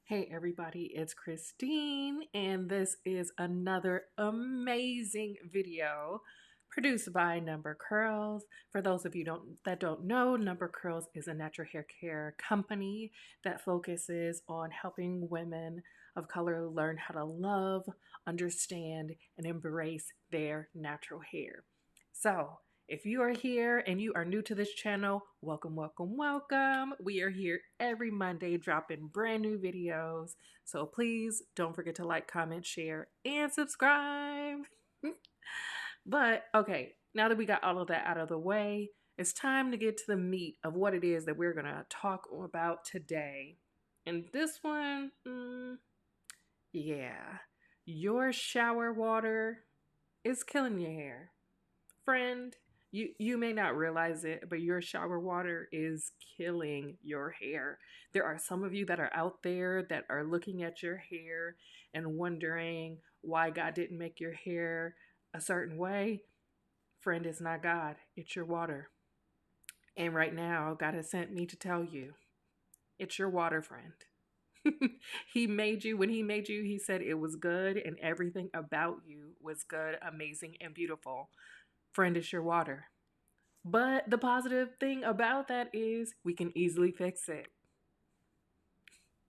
Hey everybody, it's Christine, and this is another amazing video produced by Number Curls. For those of you that don't know, Number Curls is a natural hair care company that focuses on helping women of color learn how to love, understand, and embrace their natural hair. So, if you are here and you are new to this channel, welcome, welcome, welcome. We are here every Monday dropping brand new videos. So please don't forget to like, comment, share, and subscribe. But okay, now that we got all of that out of the way, it's time to get to the meat of what it is that we're going to talk about today. And this one, yeah, your shower water is killing your hair. Friend, you may not realize it, but your shower water is killing your hair. There are some of you that are out there that are looking at your hair and wondering why God didn't make your hair a certain way. Friend, it's not God, it's your water. And right now, God has sent me to tell you, it's your water, friend. He made you, when he made you, he said it was good and everything about you was good, amazing, and beautiful. Friend, it's your water. But the positive thing about that is we can easily fix it.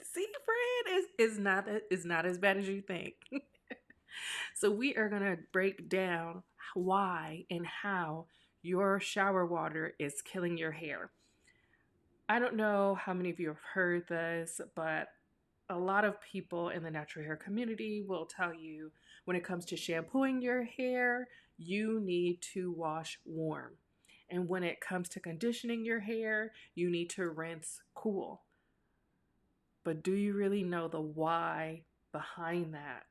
See, friend, is not as bad as you think. So we are gonna break down why and how your shower water is killing your hair. I don't know how many of you have heard this, but a lot of people in the natural hair community will tell you when it comes to shampooing your hair, you need to wash warm. And when it comes to conditioning your hair, you need to rinse cool. But do you really know the why behind that?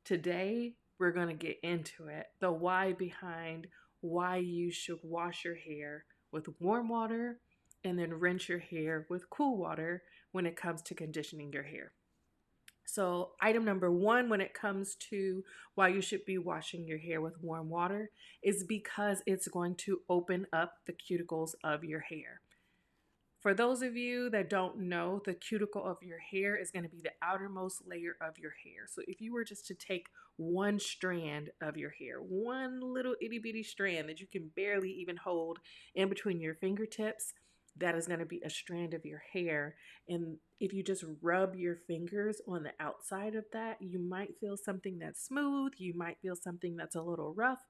Today, we're going to get into it. The why behind why you should wash your hair with warm water and then rinse your hair with cool water when it comes to conditioning your hair. So, item number one, when it comes to why you should be washing your hair with warm water, is because it's going to open up the cuticles of your hair. For those of you that don't know, the cuticle of your hair is going to be the outermost layer of your hair. So if you were just to take one strand of your hair, one little itty bitty strand that you can barely even hold in between your fingertips, that is going to be a strand of your hair. And if you just rub your fingers on the outside of that, you might feel something that's smooth, you might feel something that's a little rough,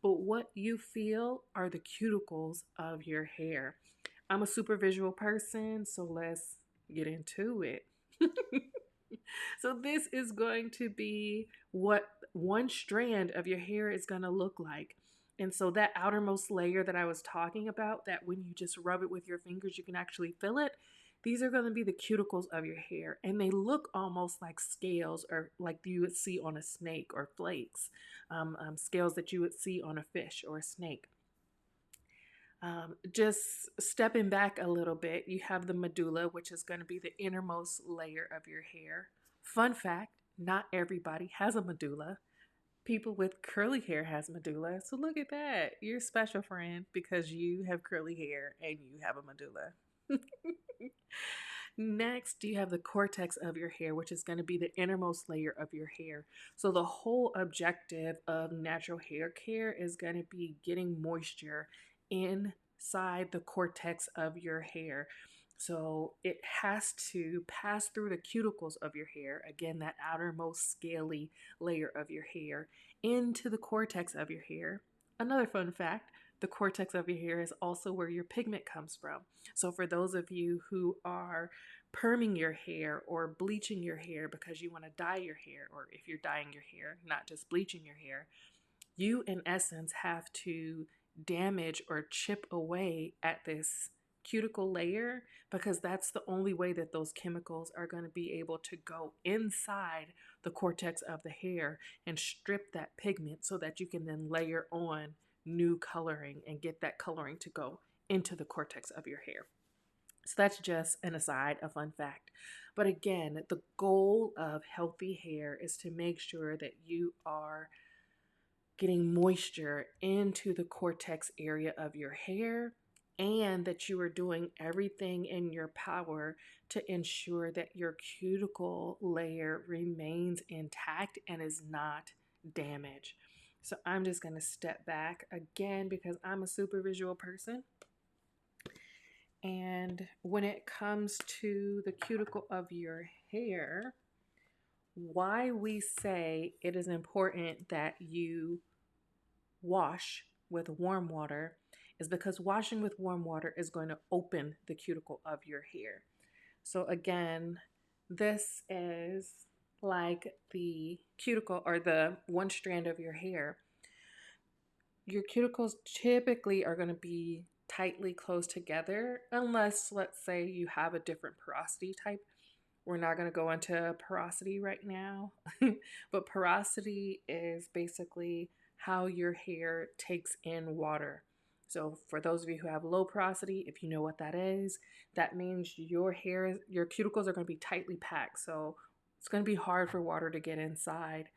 but what you feel are the cuticles of your hair. I'm a super visual person, so let's get into it. So this is going to be what one strand of your hair is going to look like. And so that outermost layer that I was talking about, that when you just rub it with your fingers, you can actually feel it. These are going to be the cuticles of your hair, and they look almost like scales, or like you would see on a snake, or flakes, scales that you would see on a fish or a snake. Just stepping back a little bit, you have the medulla, which is going to be the innermost layer of your hair. Fun fact, not everybody has a medulla. People with curly hair has medulla. So look at that. You're special, friend, because you have curly hair and you have a medulla. Next, you have the cortex of your hair, which is going to be the innermost layer of your hair. So the whole objective of natural hair care is going to be getting moisture inside the cortex of your hair. So it has to pass through the cuticles of your hair, again, that outermost scaly layer of your hair, into the cortex of your hair. Another fun fact, the cortex of your hair is also where your pigment comes from. So for those of you who are perming your hair or bleaching your hair because you want to dye your hair, or if you're dyeing your hair, not just bleaching your hair, you in essence have to damage or chip away at this cuticle layer, because that's the only way that those chemicals are going to be able to go inside the cortex of the hair and strip that pigment so that you can then layer on new coloring and get that coloring to go into the cortex of your hair. So that's just an aside, a fun fact. But again, the goal of healthy hair is to make sure that you are getting moisture into the cortex area of your hair and that you are doing everything in your power to ensure that your cuticle layer remains intact and is not damaged. So I'm just going to step back again because I'm a super visual person. And when it comes to the cuticle of your hair, why we say it is important that you wash with warm water is because washing with warm water is going to open the cuticle of your hair. So, again, this is like the cuticle or the one strand of your hair. Your cuticles typically are going to be tightly close together, unless, let's say, you have a different porosity type. We're not going to go into porosity right now, but porosity is basically how your hair takes in water. So, for those of you who have low porosity, if you know what that is, that means your hair, your cuticles are going to be tightly packed. So, it's going to be hard for water to get inside.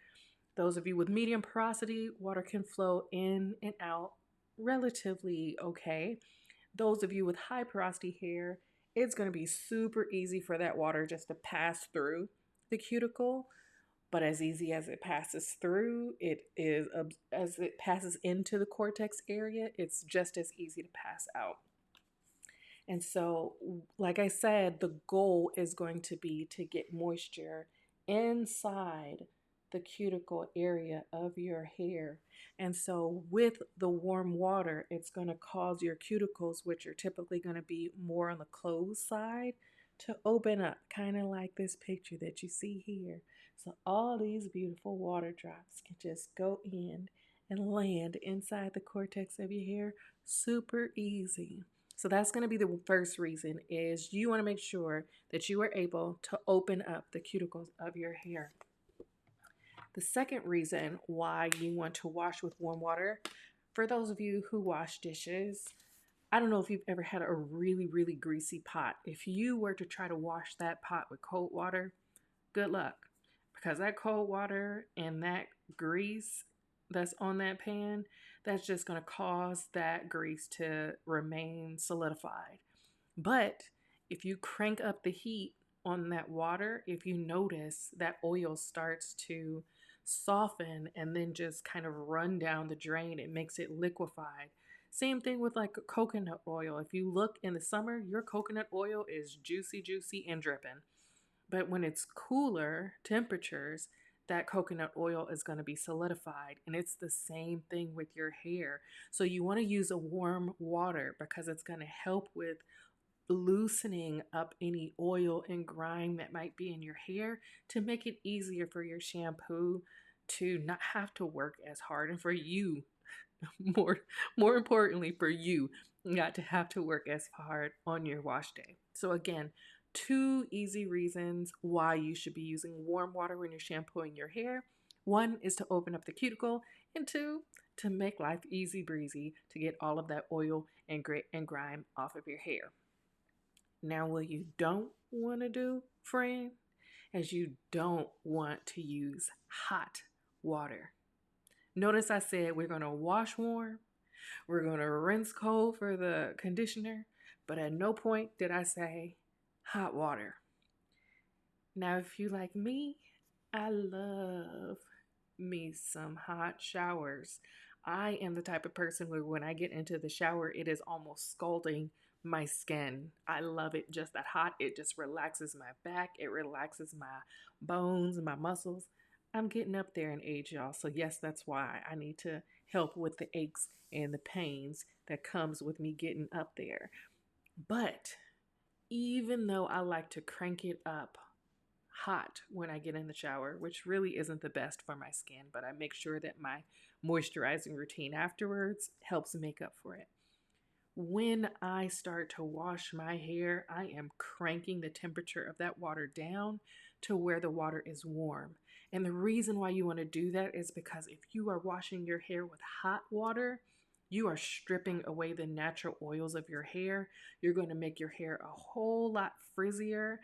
Those of you with medium porosity, water can flow in and out relatively okay. Those of you with high porosity hair, it's going to be super easy for that water just to pass through the cuticle. But as easy as it passes through, it is as it passes into the cortex area, it's just as easy to pass out. And so, like I said, the goal is going to be to get moisture inside the cuticle area of your hair. And so, with the warm water, it's going to cause your cuticles, which are typically going to be more on the closed side, to open up, kind of like this picture that you see here. So, all these beautiful water drops can just go in and land inside the cortex of your hair super easy. So that's going to be the first reason is you want to make sure that you are able to open up the cuticles of your hair. The second reason why you want to wash with warm water, for those of you who wash dishes, I don't know if you've ever had a really, really greasy pot. If you were to try to wash that pot with cold water, good luck. Because that cold water and that grease that's on that pan, that's just going to cause that grease to remain solidified. But if you crank up the heat on that water, if you notice that oil starts to soften and then just kind of run down the drain, it makes it liquefied. Same thing with like coconut oil. If you look in the summer, your coconut oil is juicy, juicy, and dripping. But when it's cooler temperatures, that coconut oil is going to be solidified. And it's the same thing with your hair. So you want to use a warm water because it's going to help with loosening up any oil and grime that might be in your hair to make it easier for your shampoo to not have to work as hard, and for you more more importantly for you not to have to work as hard on your wash day. So again, two easy reasons why you should be using warm water when you're shampooing your hair. One is to open up the cuticle, and two, to make life easy breezy to get all of that oil and grit and grime off of your hair. Now, what you don't want to do, friend, is you don't want to use hot water. Notice I said we're going to wash warm, we're going to rinse cold for the conditioner, but at no point did I say hot water. Now, if you like me, I love me some hot showers. I am the type of person where when I get into the shower, it is almost scalding my skin. I love it just that hot. It just relaxes my back. It relaxes my bones and my muscles. I'm getting up there in age, y'all. So yes, that's why I need to help with the aches and the pains that comes with me getting up there. But even though I like to crank it up hot when I get in the shower, which really isn't the best for my skin, but I make sure that my moisturizing routine afterwards helps make up for it. When I start to wash my hair, I am cranking the temperature of that water down to where the water is warm. And the reason why you want to do that is because if you are washing your hair with hot water, you are stripping away the natural oils of your hair. You're going to make your hair a whole lot frizzier.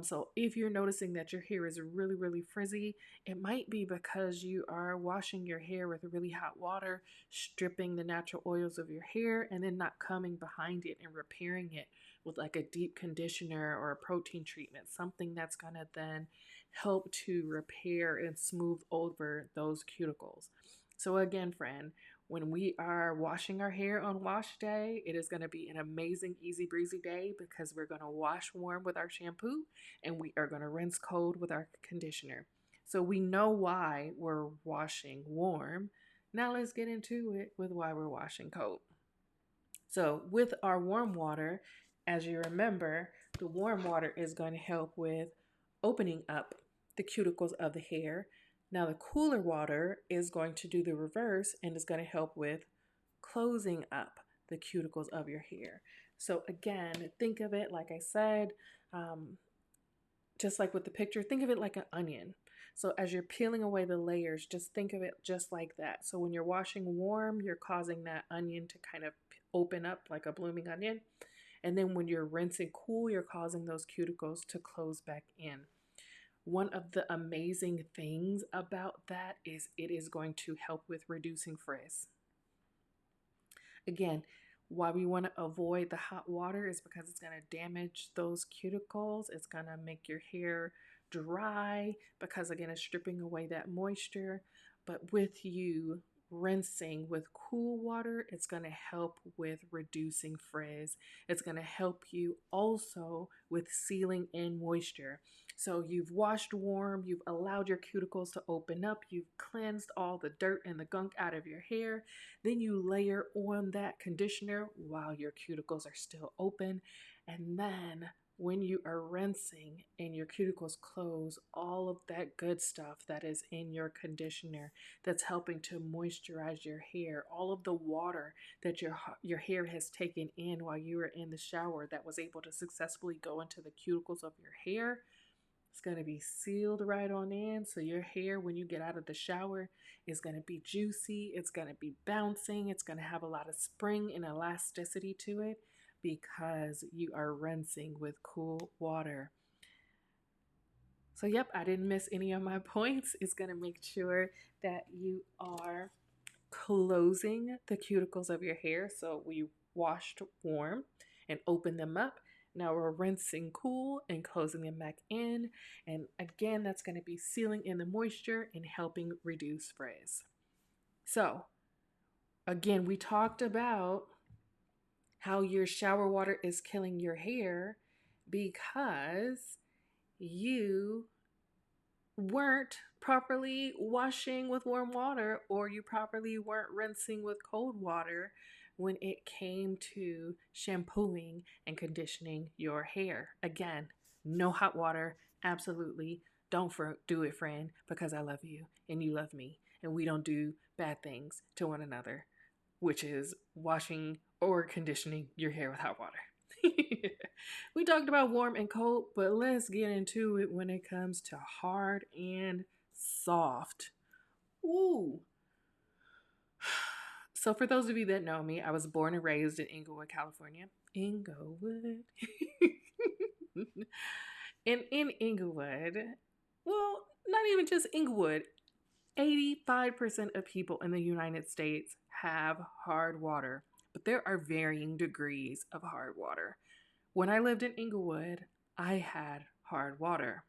So if you're noticing that your hair is really, really frizzy, it might be because you are washing your hair with really hot water, stripping the natural oils of your hair, and then not coming behind it and repairing it with like a deep conditioner or a protein treatment, something that's going to then help to repair and smooth over those cuticles. So again, friend, when we are washing our hair on wash day, it is going to be an amazing, easy breezy day because we're going to wash warm with our shampoo and we are going to rinse cold with our conditioner. So we know why we're washing warm. Now let's get into it with why we're washing cold. So with our warm water, as you remember, the warm water is going to help with opening up the cuticles of the hair. Now the cooler water is going to do the reverse and is going to help with closing up the cuticles of your hair. So again, think of it like I said, just like with the picture, think of it like an onion. So as you're peeling away the layers, just think of it just like that. So when you're washing warm, you're causing that onion to kind of open up like a blooming onion. And then when you're rinsing cool, you're causing those cuticles to close back in. One of the amazing things about that is it is going to help with reducing frizz. Again, why we want to avoid the hot water is because it's going to damage those cuticles. It's going to make your hair dry because, again, it's stripping away that moisture. But with you rinsing with cool water, it's going to help with reducing frizz. It's going to help you also with sealing in moisture. So you've washed warm, you've allowed your cuticles to open up, you've cleansed all the dirt and the gunk out of your hair. Then you layer on that conditioner while your cuticles are still open. And then when you are rinsing and your cuticles close, all of that good stuff that is in your conditioner that's helping to moisturize your hair, all of the water that your hair has taken in while you were in the shower that was able to successfully go into the cuticles of your hair, it's going to be sealed right on in. So your hair, when you get out of the shower, is going to be juicy. It's going to be bouncing. It's going to have a lot of spring and elasticity to it because you are rinsing with cool water. So yep, I didn't miss any of my points. It's going to make sure that you are closing the cuticles of your hair. So we washed warm and opened them up. Now we're rinsing cool and closing them back in. And again, that's going to be sealing in the moisture and helping reduce frizz. So again, we talked about how your shower water is killing your hair because you weren't properly washing with warm water or you properly weren't rinsing with cold water when it came to shampooing and conditioning your hair. Again, no hot water, absolutely. Don't do it, friend, because I love you and you love me and we don't do bad things to one another, which is washing or conditioning your hair with hot water. We talked about warm and cold, but let's get into it when it comes to hard and soft. Ooh. So for those of you that know me, I was born and raised in Inglewood, California. Inglewood. And in Inglewood, well, not even just Inglewood, 85% of people in the United States have hard water, but there are varying degrees of hard water. When I lived in Inglewood, I had hard water.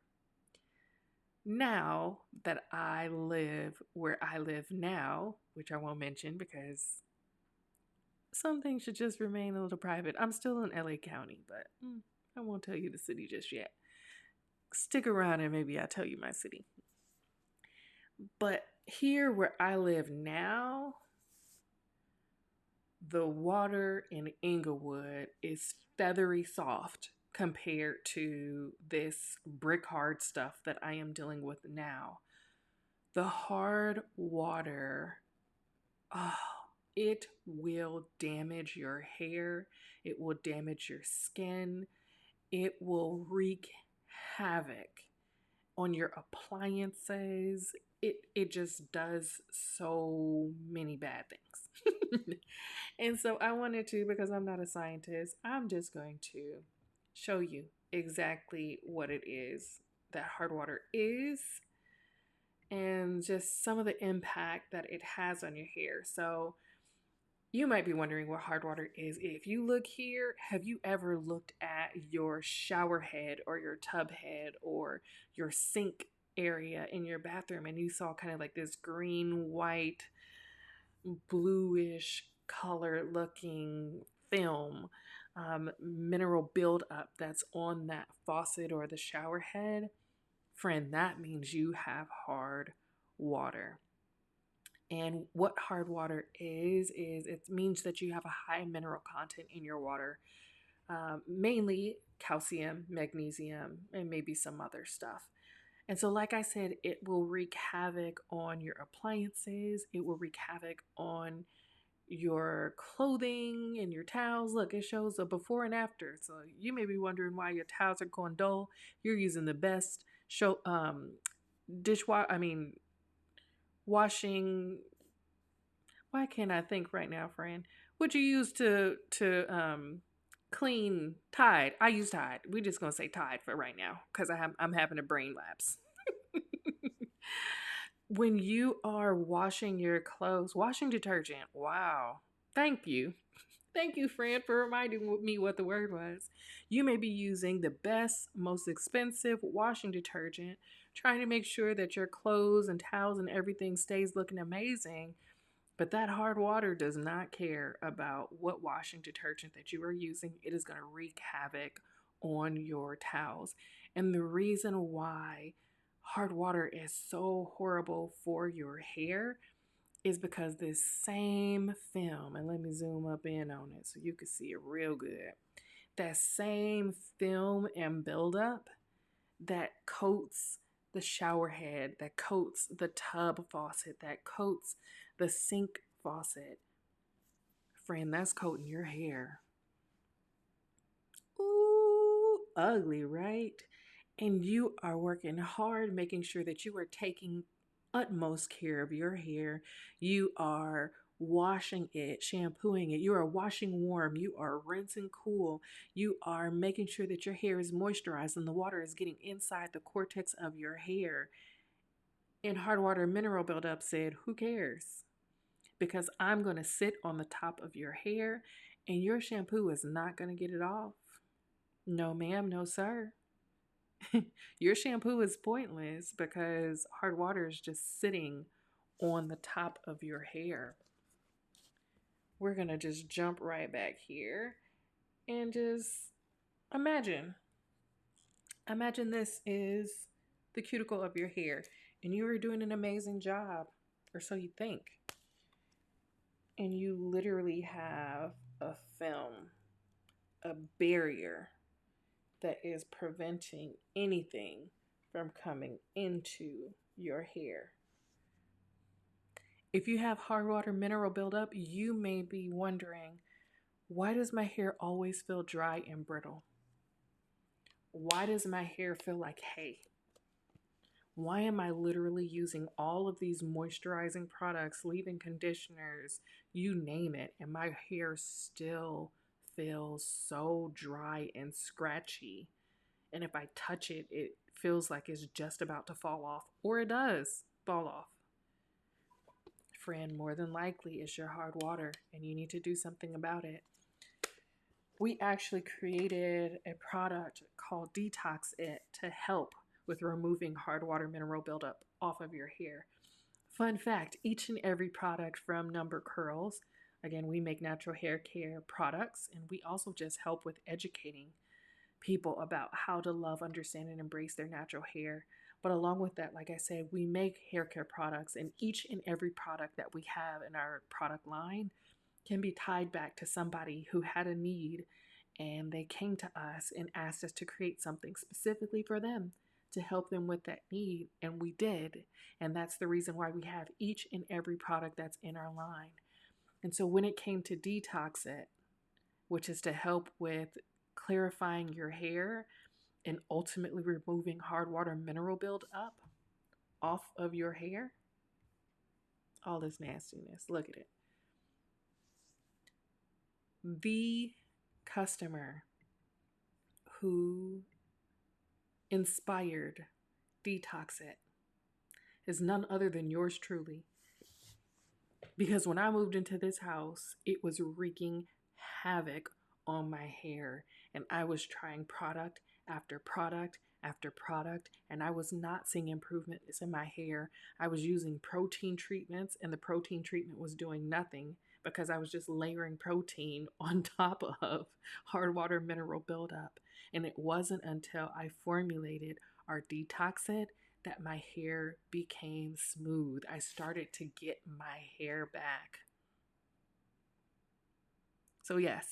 Now that I live where I live now, which I won't mention because some things should just remain a little private. I'm still in LA County, but I won't tell you the city just yet. Stick around and maybe I'll tell you my city. But here where I live now, the water in Inglewood is feathery soft compared to this brick hard stuff that I am dealing with now. The hard water, oh, it will damage your hair. It will damage your skin. It will wreak havoc. on your appliances. It just does so many bad things. And so I wanted to, because I'm not a scientist, I'm just going to show you exactly what it is that hard water is and just some of the impact that it has on your hair. So you might be wondering what hard water is. If you look here, have you ever looked at your shower head or your tub head or your sink area in your bathroom and you saw kind of like this green, white, bluish color looking film, mineral buildup that's on that faucet or the shower head? Friend, that means you have hard water. And what hard water is it means that you have a high mineral content in your water, mainly calcium, magnesium, and maybe some other stuff. And so, like I said, it will wreak havoc on your appliances. It will wreak havoc on your clothing and your towels. Look, it shows a before and after. So you may be wondering why your towels are going dull. You're using the best dishwasher. I mean, washing. Why can't I think right now, friend? What you use to clean Tide? I use Tide. We're just gonna say Tide for right now because I'm having a brain lapse. When you are washing your clothes, washing detergent. Wow. Thank you. Thank you, friend, for reminding me what the word was. You may be using the best, most expensive washing detergent, trying to make sure that your clothes and towels and everything stays looking amazing. But that hard water does not care about what washing detergent that you are using. It is going to wreak havoc on your towels. And the reason why hard water is so horrible for your hair is because this same film, and let me zoom up in on it so you can see it real good. That same film and buildup that coats the shower head, that coats the tub faucet, that coats the sink faucet. Friend, that's coating your hair. Ooh, ugly, right? And you are working hard making sure that you are taking utmost care of your hair. You are washing it, shampooing it. You are washing warm. You are rinsing cool. You are making sure that your hair is moisturized and the water is getting inside the cortex of your hair. And hard water mineral buildup said, who cares? Because I'm going to sit on the top of your hair and your shampoo is not going to get it off. No, ma'am, no, sir. Your shampoo is pointless because hard water is just sitting on the top of your hair. We're going to just jump right back here and just imagine. Imagine this is the cuticle of your hair and you are doing an amazing job, or so you think. And you literally have a film, a barrier that is preventing anything from coming into your hair. If you have hard water mineral buildup, you may be wondering, why does my hair always feel dry and brittle? Why does my hair feel like hay? Why am I literally using all of these moisturizing products, leave-in conditioners, you name it, and my hair still feels so dry and scratchy? And if I touch it, it feels like it's just about to fall off, or it does fall off. Friend, more than likely it's your hard water and you need to do something about it. We actually created a product called Detox It to help with removing hard water mineral buildup off of your hair. Fun fact, each and every product from Number Curls, again, we make natural hair care products, and we also just help with educating people about how to love, understand, and embrace their natural hair. But along with that, like I said, we make hair care products, and each and every product that we have in our product line can be tied back to somebody who had a need and they came to us and asked us to create something specifically for them to help them with that need, and we did. And that's the reason why we have each and every product that's in our line. And so when it came to Detox It, which is to help with clarifying your hair and ultimately removing hard water mineral buildup off of your hair. All this nastiness. Look at it. The customer who inspired Detox It is none other than yours truly. Because when I moved into this house, it was wreaking havoc on my hair. And I was trying product after product after product, and I was not seeing improvements in my hair. I was using protein treatments, and the protein treatment was doing nothing because I was just layering protein on top of hard water mineral buildup. And it wasn't until I formulated our Detox It that my hair became smooth. I started to get my hair back. So, yes,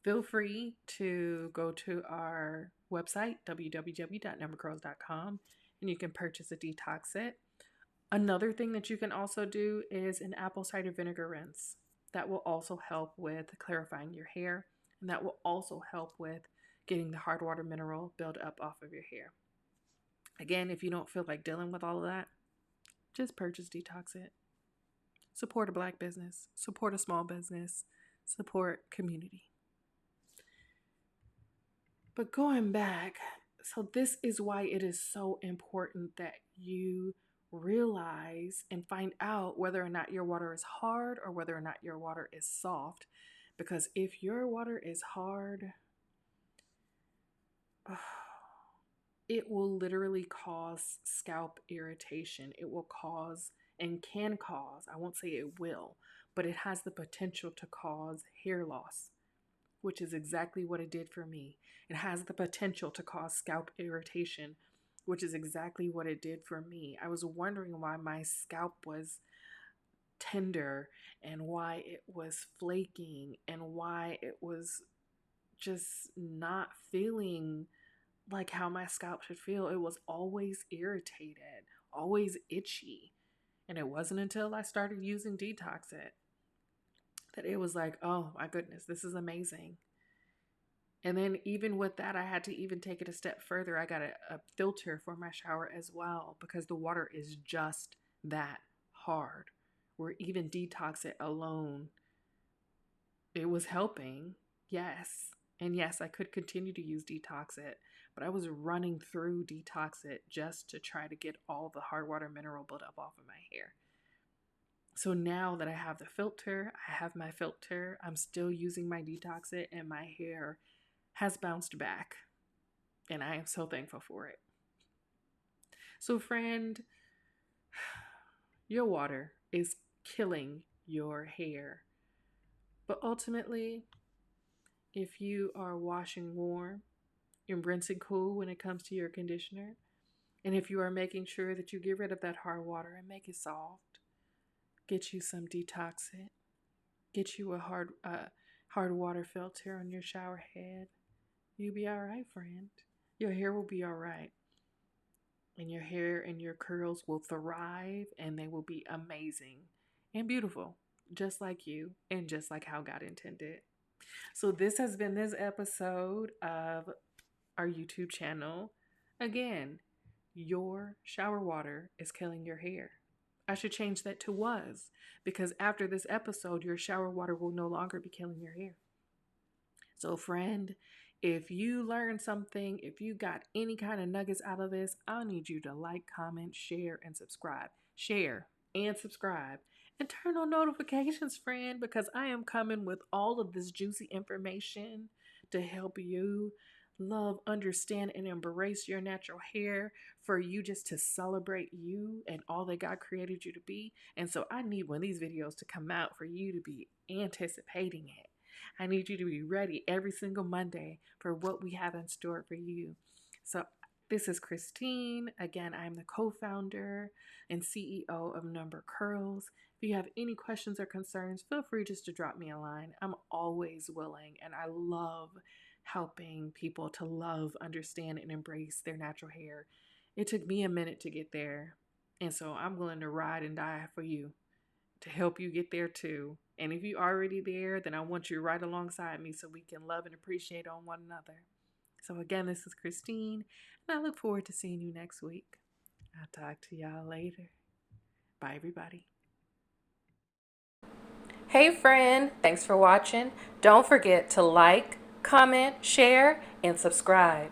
feel free to go to our website, www.numbercurls.com, and you can purchase a Detox It. Another thing that you can also do is an apple cider vinegar rinse. That will also help with clarifying your hair, and that will also help with getting the hard water mineral build up off of your hair. Again, if you don't feel like dealing with all of that, just purchase Detox It. Support a Black business, support a small business, support community. But going back, so this is why it is so important that you realize and find out whether or not your water is hard or whether or not your water is soft. Because if your water is hard, it will literally cause scalp irritation. It will cause and can cause, I won't say it will, but it has the potential to cause hair loss, which is exactly what it did for me. It has the potential to cause scalp irritation, which is exactly what it did for me. I was wondering why my scalp was tender and why it was flaking and why it was just not feeling like how my scalp should feel. It was always irritated, always itchy. And it wasn't until I started using Detox It that it was like, oh my goodness, this is amazing. And then even with that, I had to even take it a step further. I got a filter for my shower as well because the water is just that hard. Where even Detox It alone, it was helping. Yes. And yes, I could continue to use Detox It, but I was running through Detox It just to try to get all the hard water mineral buildup off of my hair. So now that I have the filter, I have my filter, I'm still using my Detox It, and my hair has bounced back. And I am so thankful for it. So, friend, your water is killing your hair. But ultimately, if you are washing warm and rinsing cool when it comes to your conditioner, and if you are making sure that you get rid of that hard water and make it soft, get you some Detox It, get you a hard water filter on your shower head, you'll be all right, friend. Your hair will be all right. And your hair and your curls will thrive, and they will be amazing and beautiful, just like you and just like how God intended. So this has been this episode of our YouTube channel. Again, your shower water is killing your hair. I should change that to was, because after this episode, your shower water will no longer be killing your hair. So, friend, if you learned something, if you got any kind of nuggets out of this, I need you to like, comment, share, and subscribe. Share and subscribe. And turn on notifications, friend, because I am coming with all of this juicy information to help you love, understand, and embrace your natural hair, for you just to celebrate you and all that God created you to be. And so I need one of these videos to come out for you to be anticipating it. I need you to be ready every single Monday for what we have in store for you. So this is Christine. Again, I'm the co-founder and CEO of Number Curls. If you have any questions or concerns, feel free just to drop me a line. I'm always willing, and I love helping people to love, understand, and embrace their natural hair. It took me a minute to get there, and so I'm willing to ride and die for you to help you get there too. And if you're already there, then I want you right alongside me so we can love and appreciate on one another. So, again, this is Christine, and I look forward to seeing you next week. I'll talk to y'all later. Bye, everybody. Hey, friend. Thanks for watching. Don't forget to like, comment, share, and subscribe.